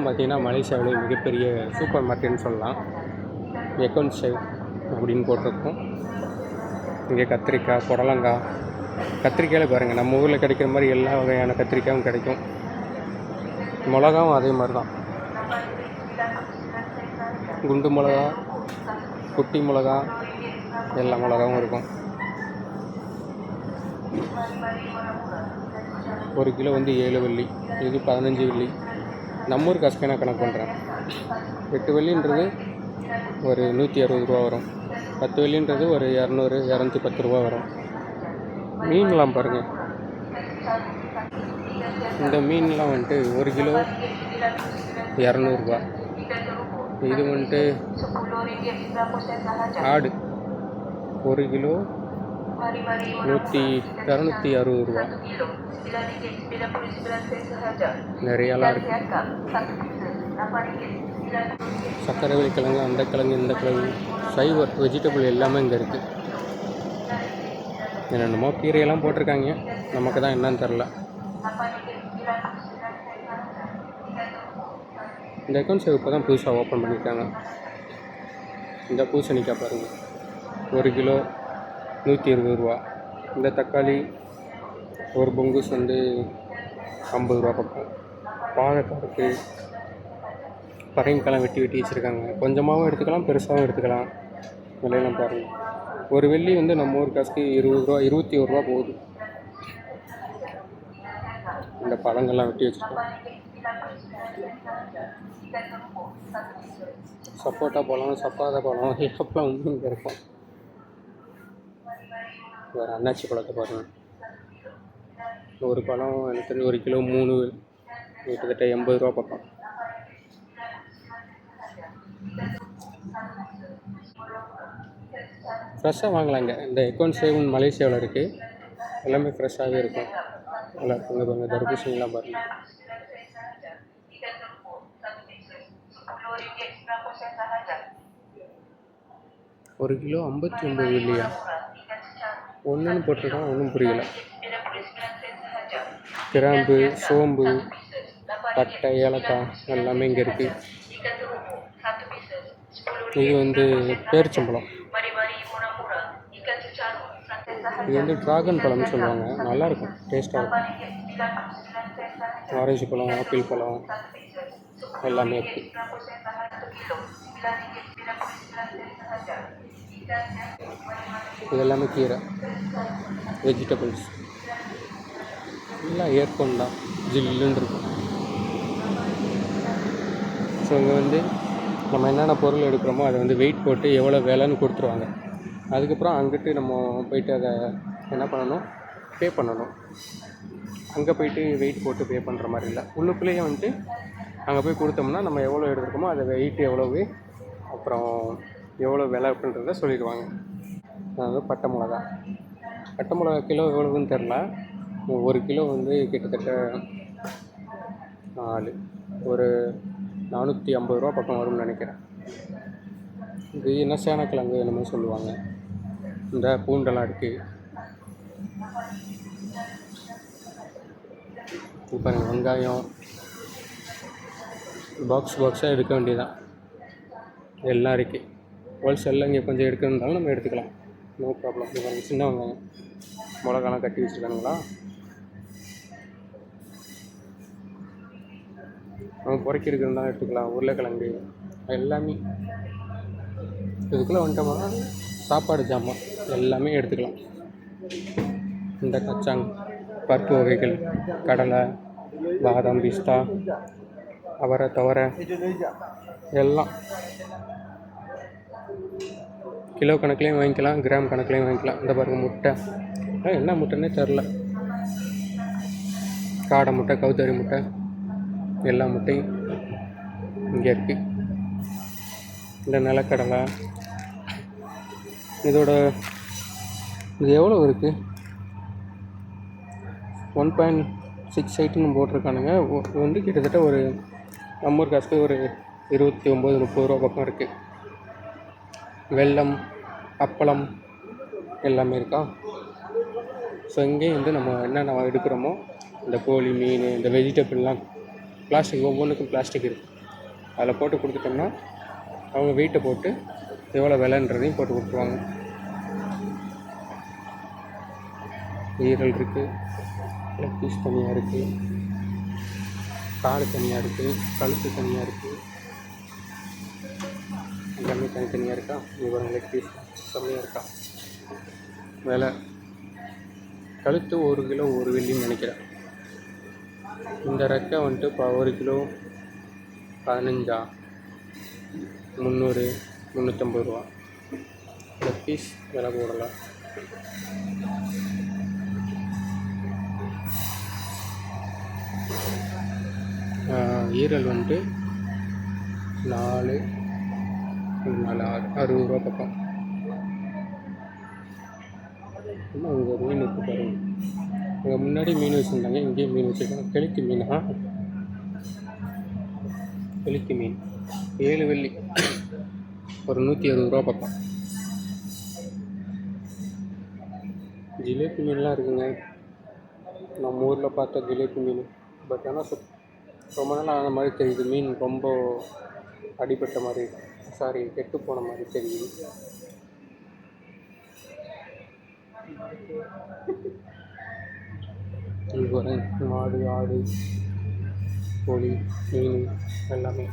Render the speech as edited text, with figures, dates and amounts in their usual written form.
பார்த்திங்கன்னா மலேசியாவிலே மிகப்பெரிய சூப்பர் மார்க்கெட்னு சொல்லலாம். எக்கவுண்ட் சேவ் அப்படின்னு போட்டிருக்கோம். இங்கே கத்திரிக்காய், புடலங்காய், கத்திரிக்காயில் பாருங்கள் நம்ம ஊரில் கிடைக்கிற மாதிரி எல்லா வகையான கத்திரிக்காயும் கிடைக்கும். மிளகாவும் அதே மாதிரி தான், குண்டு மிளகா, குட்டி மிளகா, எல்லா மிளகாவும் இருக்கும். 1 கிலோ வந்து 7 வெள்ளி, இது 15 வெள்ளி. நம்ம ஊர் காசுக்கு நான் கணக்கு பண்ணுறேன். 8 வெள்ளின்றது ஒரு 160 ரூபா வரும். 10 வெள்ளின்றது ஒரு 200, 210 ரூபா வரும். மீன்லாம் பாருங்கள், இந்த மீன்லாம் வந்துட்டு 1 கிலோ 200 ரூபா. இது வந்துட்டு ஆடு 1 கிலோ 260 ரூபா. நிறையாலாம் இருக்குது. சக்கரவள்ளி கிழங்கு, அந்த கிழங்கு, இந்த கிழங்கு, ஃபைபர் வெஜிடபிள் எல்லாமே இங்கே இருக்குது. என்னென்னமோ கீரையெல்லாம் போட்டிருக்காங்க, நமக்கு தான் என்னன்னு தெரில. இந்த அக்கௌண்ட் சேவ் இப்போ தான் புதுசாக ஓப்பன் பண்ணியிருக்காங்க. இந்த பூசணிக்காய் பாருங்கள், 1 கிலோ 120 ரூபா. இந்த தக்காளி ஒரு பொங்குஸ் வந்து 50 ரூபா பக்கம். பாகக்காய் இருக்குது, பரங்கிக்காய்லாம் வெட்டி வச்சுருக்காங்க. கொஞ்சமாகவும் எடுத்துக்கலாம், பெருசாகவும் எடுத்துக்கலாம். விலையெல்லாம் பாருங்கள். ஒரு வெள்ளி வந்து நம்ம ஊர் காசுக்கு 20 ரூபா, 21 ரூபா போகுது. இந்த பழங்கள்லாம் வெட்டி வச்சுருக்கோம். சப்போட்டா பழம், சப்பாத பழம், எப்பெல்லாம் வந்து இங்கே இருக்கும். வேறு அன்னாச்சி பழத்தை பாருங்கள். ஒரு பழம் எனக்கு தெரிஞ்சு 1 கிலோ 3, கிட்டத்தட்ட 80 ரூபா பக்கம். ஃப்ரெஷ்ஷாக வாங்கலாங்க. இந்த அக்கௌண்ட் சேவ் மலேசியாவில் இருக்குது. எல்லாமே ஃப்ரெஷ்ஷாகவே இருக்கும். நல்லா இருக்குங்க. பாருங்கள், தர்பூசணிலாம் பாருங்கள். ஒரு கிலோ 59 வெள்ளியா? ஒன்றுன்னு போட்டிருக்கான், ஒன்றும் புரியல. கிராம்பு, சோம்பு, பட்டை, ஏலக்காய் எல்லாமே இங்கே இருக்குது. இது வந்து பேரிச்சம்பழம். இது வந்து ட்ராகன் பழம்னு சொல்லுவாங்க. நல்லாயிருக்கும், டேஸ்ட்டாக இருக்கும். ஆரஞ்சு பழம், ஆப்பிள் பழம் எல்லாமே இருக்குது. இது எல்லாமே கீரை, வெஜிடபிள்ஸ் எல்லாம் ஏற்கொண்டு தான் ஜில்லுன்னு இருக்கும். ஸோ இங்கே வந்து நம்ம என்னென்ன பொருள் எடுக்கிறோமோ அதை வந்து வெயிட் போட்டு எவ்வளோ விலைன்னு கொடுத்துருவாங்க. அதுக்கப்புறம் அங்கிட்டு நம்ம போய்ட்டு அதை என்ன பண்ணணும், பே பண்ணணும். அங்கே போய்ட்டு வெயிட் போட்டு பே பண்ணுற மாதிரி இல்லை. உள்ளுக்குள்ளேயே வந்துட்டு அங்கே போய் கொடுத்தோம்னா நம்ம எவ்வளோ எடுத்துருக்கோமோ அதை வெயிட் எவ்வளவு, அப்புறம் எவ்வளோ விலை அப்படின்றத சொல்லிடுவாங்க. அதாவது பட்டை மிளகா கிலோ எவ்வளவுன்னு தெரில. 1 கிலோ வந்து கிட்டத்தட்ட 4, ஒரு 450 ரூபா பக்கம் வரும்னு நினைக்கிறேன். இது என்ன சேனக்கிழங்கு என்னமோ சொல்லுவாங்க. இந்த பூண்டெல்லாம் இருக்குது. இப்போ வெங்காயம் பாக்ஸாக எடுக்க வேண்டியதான். எல்லாம் இருக்குது. ஹோல்சேலில் இங்கே கொஞ்சம் எடுக்கிறதுனால நம்ம எடுத்துக்கலாம், நோ ப்ராப்ளம். இப்போ சின்ன வெங்காயம், மிளகாலாம் கட்டி வச்சுருக்கானுங்களா. நம்ம பொறுக்கி இருக்கிறதுனால எடுத்துக்கலாம். உருளைக்கிழங்கு எல்லாமே இதுக்குள்ளே வந்துட்டோம்னா சாப்பாடு ஜாமான் எல்லாமே எடுத்துக்கலாம். இந்த கச்சாங், பருப்பு வகைகள், கடலை, பாதாம், பிஸ்தா, அவரை தவரை எல்லாம் கிலோ கணக்குலேயும் வாங்கிக்கலாம், கிராம் கணக்குலேயும் வாங்கிக்கலாம். இந்த பாருங்கள் முட்டை, என்ன முட்டைன்னே தெரில. காடை முட்டை, கவுதாரி முட்டை, எல்லா முட்டையும் இங்கே இருக்குது. இந்த நிலக்கடலை, இது எவ்வளோ இருக்குது, 1.68ன்னு போட்டிருக்கானுங்க. இது வந்து கிட்டத்தட்ட ஒரு நம்ம ஊர் காசுக்கு ஒரு 29-30 ரூபா பக்கம் இருக்குது. வெல்லம், அப்பளம் எல்லாமே இருக்கா. ஸோ இங்கேயும் வந்து நம்ம என்னென்ன எடுக்கிறோமோ இந்த கோழி, மீன், இந்த வெஜிடபிள்லாம் பிளாஸ்டிக் ஒவ்வொன்றுக்கும் பிளாஸ்டிக் இருக்குது. அதில் போட்டு கொடுத்துட்டோம்னா அவங்க வெயிட்டை போட்டு எவ்வளோ விலைன்றதையும் போட்டு கொடுத்துருவாங்க. ஈரல் இருக்குது, லெக் பீஸ் தனியாக இருக்குது, காடு தனியாக இருக்குது, கழுத்து தனியாக இருக்குது, எல்லாமே தனித்தனியாக இருக்கா. இவங்க லெக் பீஸ் கம்மியாக இருக்கா விலை. கழுத்து 1 கிலோ 1 வெள்ளின்னு நினைக்கிறேன். இந்த ரெக்கை வந்துட்டு இப்போ 1 கிலோ 15 300 350 ரூபா. லெக் பீஸ் விலை போடலாம். ஈரல் வந்துட்டு 4 6 60 ரூபா பக்கம். இன்னும் அங்கே மீன் இருக்குது பாருங்க. அங்கே முன்னாடி மீன் வச்சுருந்தாங்க, இங்கேயும் மீன் வச்சுருக்காங்க. கெளுத்தி மீனா? கெளுத்தி மீன் 7 வெள்ளி, ஒரு 160 ரூபா பக்கம். ஜிலேபி மீன்லாம் இருக்குங்க. நம்ம ஊரில் பார்த்த ஜிலேபி மீன். பட் ஆனால் ரொம்ப நாள் ஆன மாதிரி தெரியுது. மீன் ரொம்ப அடிபட்ட மாதிரி, சாரி கெட்டு போன மாதிரி தெரியுது. மாடு, ஆடு, கோழி, மீன் எல்லாமே